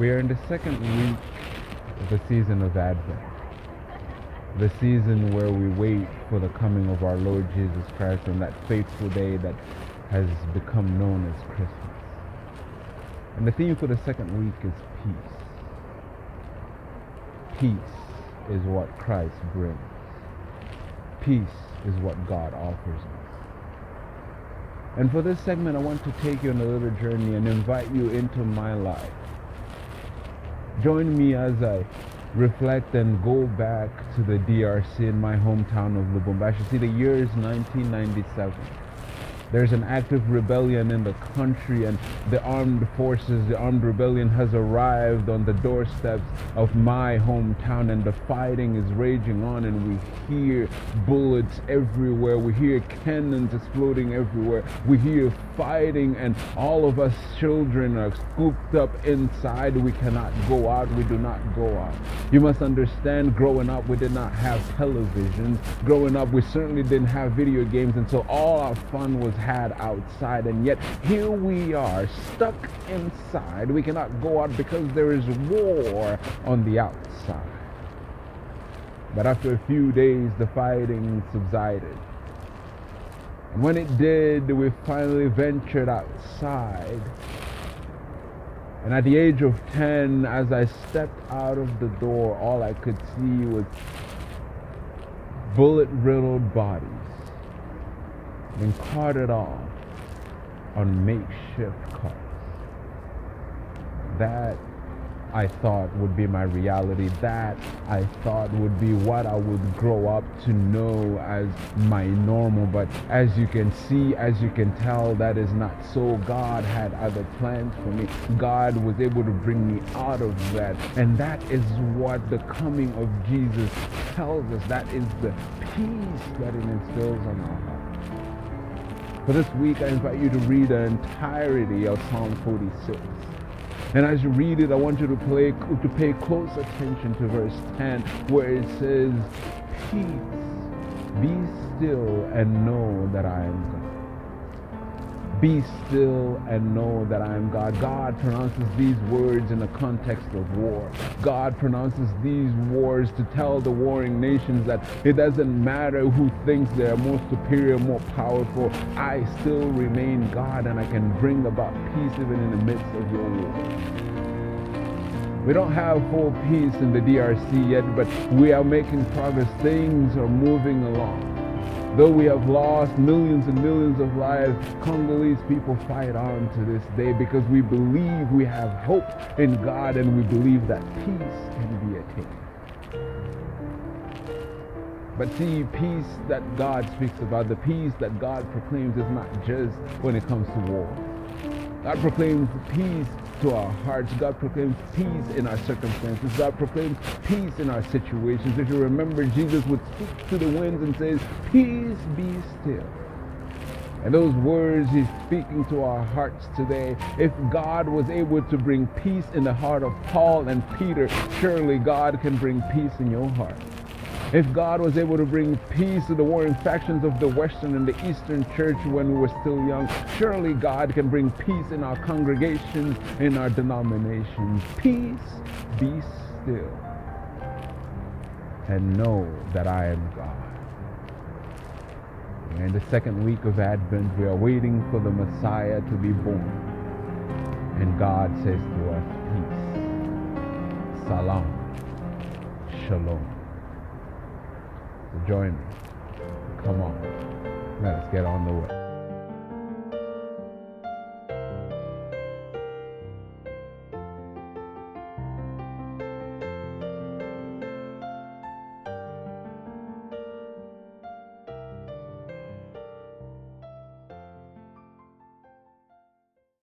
We are in the second week of the season of Advent, the season where we wait for the coming of our Lord Jesus Christ on that fateful day that has become known as Christmas. And the theme for the second week is peace. Peace is what Christ brings. Peace is what God offers us. And for this segment, I want to take you on a little journey and invite you into my life. Join me as I reflect and go back to the DRC in my hometown of Lubumbashi. See, the year is 1997. There's an active rebellion in the country, and the armed forces, the armed rebellion has arrived on the doorsteps of my hometown, and the fighting is raging on, and we hear bullets everywhere. We hear cannons exploding everywhere. We hear fighting, and all of us children are scooped up inside. We cannot go out. We do not go out. You must understand, growing up, we did not have televisions. Growing up, we certainly didn't have video games, and so all our fun was had outside, and yet here we are stuck inside. We cannot go out because there is war on the outside. But after a few days, the fighting subsided, and when it did, we finally ventured outside. And at the age of 10, as I stepped out of the door, all I could see was bullet-riddled bodies and carted off on makeshift carts. That I thought would be my reality. That I thought would be what I would grow up to know as my normal. But as you can see, as you can tell, that is not so. God had other plans for me. God was able to bring me out of that. And that is what the coming of Jesus tells us. That is the peace that it instills on our hearts. For this week, I invite you to read the entirety of Psalm 46. And as you read it, I want you to pay close attention to verse 10, where it says, "Peace, be still and know that I am God." Be still and know that I am God. God pronounces these words in the context of war. God pronounces these words to tell the warring nations that it doesn't matter who thinks they're more superior, more powerful. I still remain God, and I can bring about peace even in the midst of your war. We don't have full peace in the DRC yet, but we are making progress. Things are moving along. Though we have lost millions and millions of lives, Congolese people fight on to this day because we believe we have hope in God, and we believe that peace can be attained. But see, peace that God speaks about, the peace that God proclaims, is not just when it comes to war. God proclaims peace to our hearts. God proclaims peace in our circumstances. God proclaims peace in our situations. If you remember, Jesus would speak to the winds and say, "Peace, be still." And those words he's speaking to our hearts today. If God was able to bring peace in the heart of Paul and Peter, surely God can bring peace in your heart. If God was able to bring peace to the warring factions of the Western and the Eastern Church when we were still young, surely God can bring peace in our congregations, in our denominations. Peace, be still, and know that I am God. And in the second week of Advent, we are waiting for the Messiah to be born. And God says to us, peace, salam, shalom. So join me. Come on. Let us get on the way.